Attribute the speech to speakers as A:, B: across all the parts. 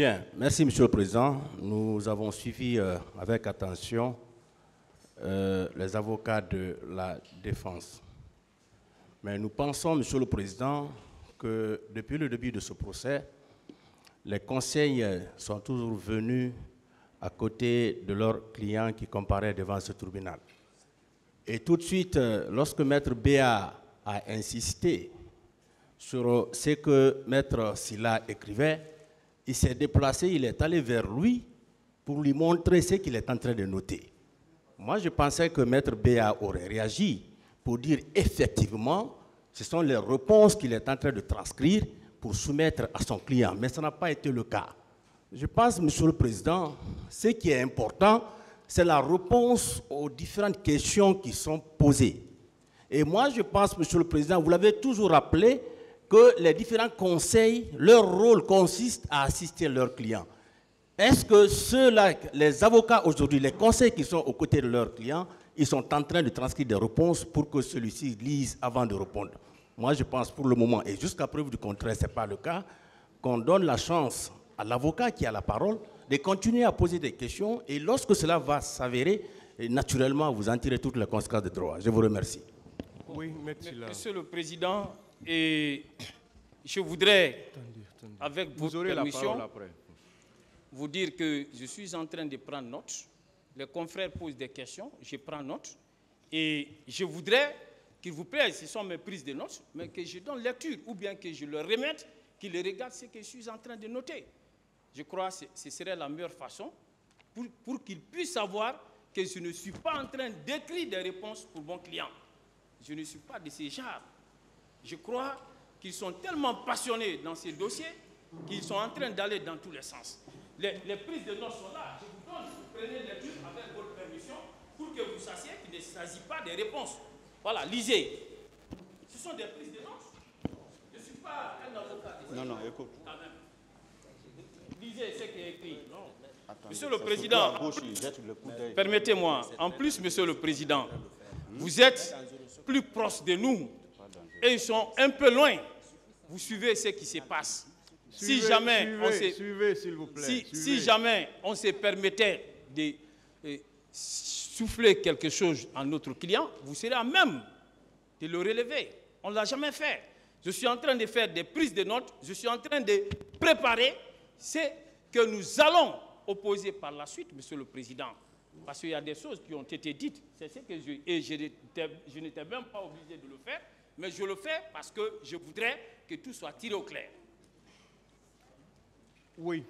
A: Bien, merci Monsieur le Président. Nous avons suivi avec attention les avocats de la défense. Mais nous pensons, Monsieur le Président, que depuis le début de ce procès, les conseils sont toujours venus à côté de leurs clients qui comparaient devant ce tribunal. Et tout de suite, lorsque Maître Béa a insisté sur ce que Maître Sylla écrivait, il s'est déplacé, il est allé vers lui pour lui montrer ce qu'il est en train de noter. Moi, je pensais que Maître Béa aurait réagi pour dire effectivement, ce sont les réponses qu'il est en train de transcrire pour soumettre à son client. Mais ça n'a pas été le cas. Je pense, Monsieur le Président, ce qui est important, c'est la réponse aux différentes questions qui sont posées. Et moi, je pense, Monsieur le Président, vous l'avez toujours rappelé, que les différents conseils, leur rôle consiste à assister leurs clients. Est-ce que ceux-là, les avocats aujourd'hui, les conseils qui sont aux côtés de leurs clients, ils sont en train de transcrire des réponses pour que celui-ci lise avant de répondre? Moi, je pense pour le moment, et jusqu'à preuve du contraire, ce n'est pas le cas, qu'on donne la chance à l'avocat qui a la parole de continuer à poser des questions, et lorsque cela va s'avérer, naturellement, vous en tirez toutes les conséquences de droit. Je vous remercie.
B: Oui,
C: Monsieur le Président, et je voudrais, avec votre permission, vous dire que je suis en train de prendre note. Les confrères posent des questions, je prends note. Et je voudrais qu'il vous plaît, ce sont mes prises de notes, mais que je donne lecture ou bien que je leur remette, qu'ils regardent ce que je suis en train de noter. Je crois que ce serait la meilleure façon pour qu'ils puissent savoir que je ne suis pas en train d'écrire des réponses pour mon client. Je ne suis pas de ces genres. Je crois qu'ils sont tellement passionnés dans ces dossiers qu'ils sont en train d'aller dans tous les sens. Les prises de notes sont là. Je vous donne, vous prenez lecture avec votre permission pour que vous sachiez qu'il ne s'agit pas des réponses. Voilà, lisez. Ce sont des prises de notes. Je ne suis pas un avocat.
D: Non, écoute.
C: Quand même. Lisez ce qui est écrit. Monsieur le Président, permettez-moi, en plus, Monsieur le Président, vous êtes plus proche de nous et ils sont un peu loin. Vous suivez ce qui se passe. Si jamais on se permettait de souffler quelque chose à notre client, vous serez à même de le relever. On ne l'a jamais fait. Je suis en train de faire des prises de notes, je suis en train de préparer ce que nous allons opposer par la suite, Monsieur le Président. Parce qu'il y a des choses qui ont été dites. C'est ce que je n'étais même pas obligé de le faire, mais je le fais parce que je voudrais que tout soit tiré au clair.
B: Oui.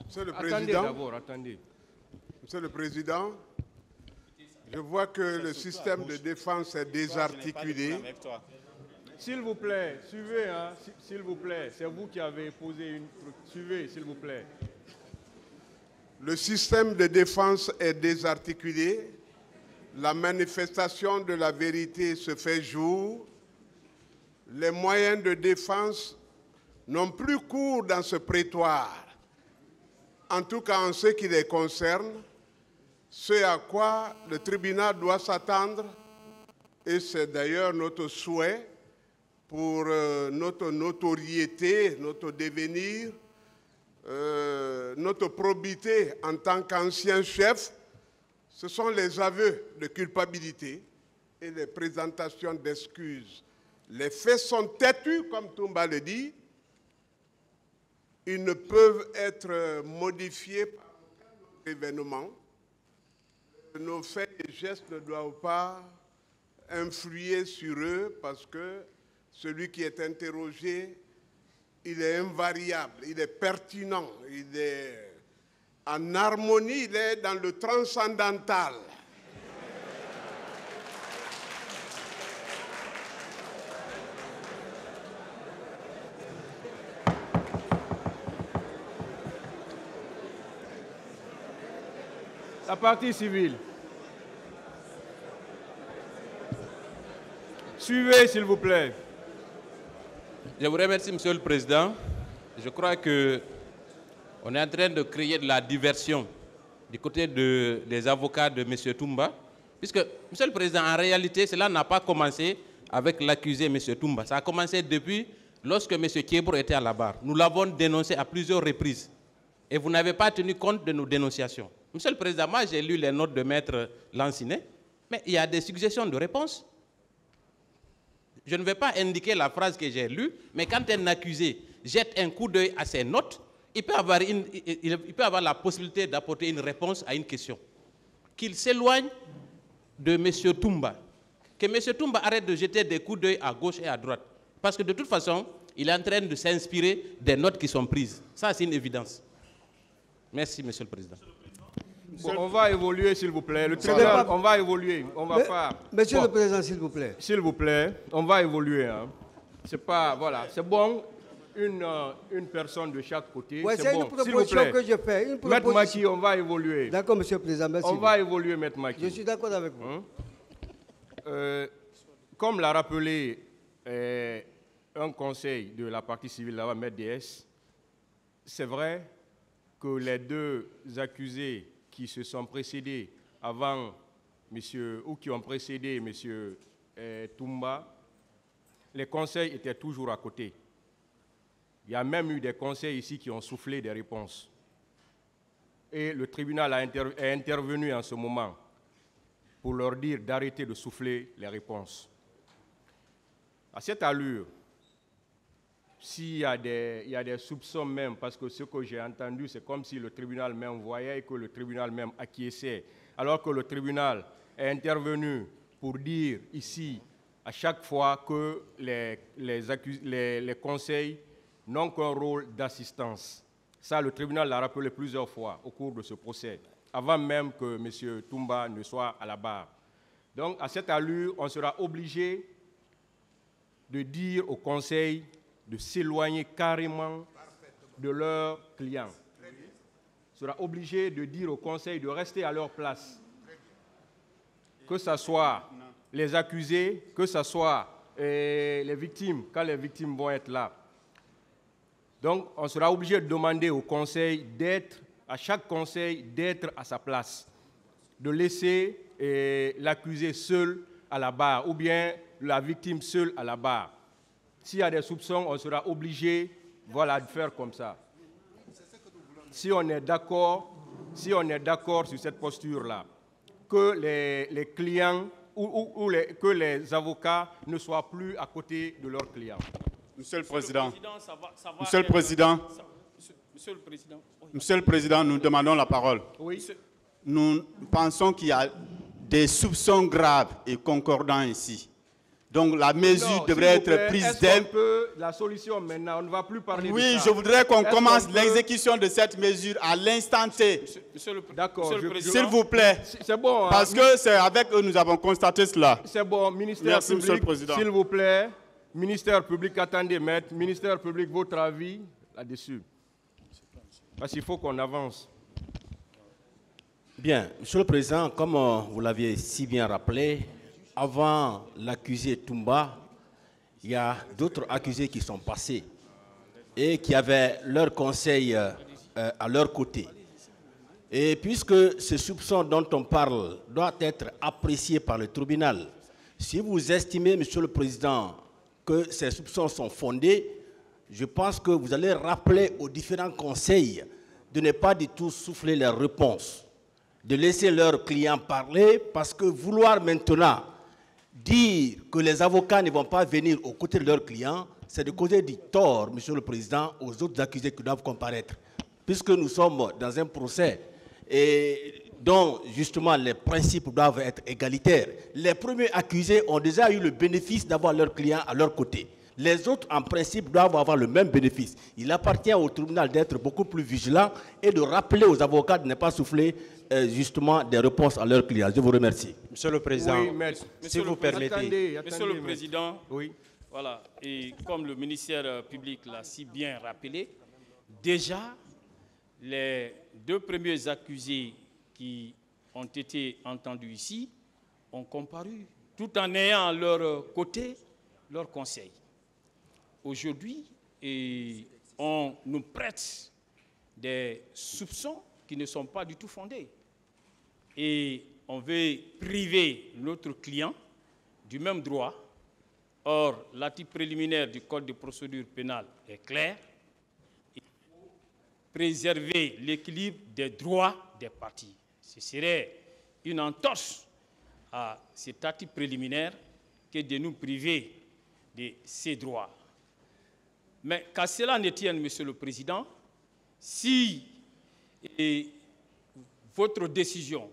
D: Monsieur le Président,
B: attendez.
D: Monsieur le Président, je vois que le système de défense est désarticulé.
B: S'il vous plaît, suivez, hein, s'il vous plaît. C'est vous qui avez posé une... Suivez, s'il vous plaît.
D: Le système de défense est désarticulé. La manifestation de la vérité se fait jour. Les moyens de défense n'ont plus cours dans ce prétoire. En tout cas, en ce qui les concerne, ce à quoi le tribunal doit s'attendre, et c'est d'ailleurs notre souhait pour notre notoriété, notre devenir, notre probité en tant qu'ancien chef, ce sont les aveux de culpabilité et les présentations d'excuses. Les faits sont têtus, comme Toumba le dit. Ils ne peuvent être modifiés par aucun événement. Nos faits et gestes ne doivent pas influer sur eux parce que celui qui est interrogé, il est invariable, il est pertinent, il est en harmonie, il est dans le transcendantal.
B: La partie civile. Suivez, s'il vous plaît.
E: Je vous remercie, Monsieur le Président. Je crois qu'on est en train de créer de la diversion du côté des avocats de M. Toumba, puisque, Monsieur le Président, en réalité, cela n'a pas commencé avec l'accusé M. Toumba. Ça a commencé depuis lorsque M. Kiebro était à la barre. Nous l'avons dénoncé à plusieurs reprises. Et vous n'avez pas tenu compte de nos dénonciations. Monsieur le Président, moi j'ai lu les notes de Maître Lancinet, mais il y a des suggestions de réponse. Je ne vais pas indiquer la phrase que j'ai lue, mais quand un accusé jette un coup d'œil à ses notes, il peut avoir la possibilité d'apporter une réponse à une question. Qu'il s'éloigne de M. Toumba. Que M. Toumba arrête de jeter des coups d'œil à gauche et à droite. Parce que de toute façon, il est en train de s'inspirer des notes qui sont prises. Ça, c'est une évidence. Merci, Monsieur le Président.
B: Bon, on va évoluer, s'il vous plaît. Le tribunal, on va évoluer. On va pas.
F: Monsieur le Président, s'il vous plaît.
B: S'il vous plaît, on va évoluer. Hein. C'est pas, voilà, c'est bon. Une personne de chaque côté.
F: Ouais, c'est
B: bon.
F: une proposition que je fais.
B: Maître Maki, on va évoluer.
F: D'accord, Monsieur le Président, merci.
B: On va évoluer, Maître Maki.
F: Je suis d'accord avec vous.
B: Comme l'a rappelé un conseil de la partie civile, là, Maître DS, c'est vrai que les deux accusés qui se sont précédés avant monsieur, ou qui ont précédé M. Toumba, les conseils étaient toujours à côté. Il y a même eu des conseils ici qui ont soufflé des réponses. Et le tribunal est intervenu en ce moment pour leur dire d'arrêter de souffler les réponses. À cette allure, s'il y a des soupçons même, parce que ce que j'ai entendu, c'est comme si le tribunal même voyait et que le tribunal même acquiesçait, alors que le tribunal est intervenu pour dire ici, à chaque fois que les conseils n'ont qu'un rôle d'assistance. Ça, le tribunal l'a rappelé plusieurs fois au cours de ce procès, avant même que M. Toumba ne soit à la barre. Donc, à cette allure, on sera obligé de dire au conseil de s'éloigner carrément de leurs clients. On sera obligé de dire au conseil de rester à leur place. Que ce soit les accusés, que ce soit les victimes, quand les victimes vont être là. Donc, on sera obligé de demander au conseil à chaque conseil d'être à sa place, de laisser l'accusé seul à la barre ou bien la victime seule à la barre. S'il y a des soupçons, on sera obligé, voilà, de faire comme ça. Si on est d'accord sur cette posture-là, que les clients que les avocats ne soient plus à côté de leurs clients.
G: Monsieur le Président, Monsieur le Président, nous demandons la parole.
B: Oui.
G: Nous pensons qu'il y a des soupçons graves et concordants ici. Donc la mesure devrait être prise d'un peu.
B: La solution maintenant, on ne va plus parler de ça.
G: Oui, je voudrais qu'on commence l'exécution de cette mesure à l'instant T.
B: D'accord.
G: S'il vous plaît.
B: C'est bon.
G: Parce que c'est avec eux que nous avons constaté cela.
B: C'est bon, ministère
G: Merci,
B: public,
G: Monsieur le Président.
B: s'il vous plaît. Ministère public, attendez, maître. Ministère public, votre avis là-dessus. Parce qu'il faut qu'on avance.
A: Bien, Monsieur le Président, comme vous l'aviez si bien rappelé, avant l'accusé Toumba, il y a d'autres accusés qui sont passés et qui avaient leur conseil à leur côté. Et puisque ce soupçon dont on parle doit être apprécié par le tribunal, si vous estimez, Monsieur le Président, que ces soupçons sont fondés, je pense que vous allez rappeler aux différents conseils de ne pas du tout souffler leurs réponses, de laisser leurs clients parler, parce que vouloir maintenant dire que les avocats ne vont pas venir aux côtés de leurs clients, c'est de causer du tort, Monsieur le Président, aux autres accusés qui doivent comparaître. Puisque nous sommes dans un procès et dont justement les principes doivent être égalitaires. Les premiers accusés ont déjà eu le bénéfice d'avoir leurs clients à leur côté. Les autres, en principe, doivent avoir le même bénéfice. Il appartient au tribunal d'être beaucoup plus vigilant et de rappeler aux avocats de ne pas souffler justement des réponses à leurs clients. Je vous remercie.
H: Monsieur le Président,
B: oui,
H: si vous permettez.
B: Attendez,
C: Monsieur le Président,
B: oui.
C: Voilà, et comme le ministère public l'a si bien rappelé, déjà, les deux premiers accusés qui ont été entendus ici ont comparu, tout en ayant à leur côté leur conseil. Aujourd'hui, on nous prête des soupçons qui ne sont pas du tout fondés. Et on veut priver notre client du même droit Or, l'article préliminaire du Code de procédure pénale est clair. Il faut préserver l'équilibre des droits des parties. Ce serait une entorse à cet article préliminaire que de nous priver de ces droits. Mais qu'à cela ne tienne, Monsieur le Président, si votre décision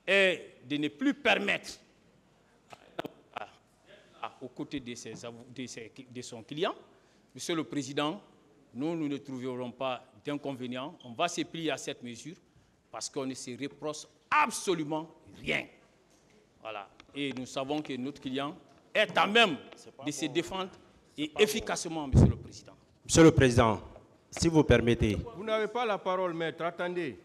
C: est de ne plus permettre aux côtés de son client, Monsieur le Président, nous ne trouverons pas d'inconvénient. On va se plier à cette mesure parce qu'on ne se reproche absolument rien. Voilà. Et nous savons que notre client est à même de se défendre et efficacement, Monsieur le Président.
H: Monsieur le Président, si vous permettez.
B: Vous n'avez pas la parole, maître. Attendez.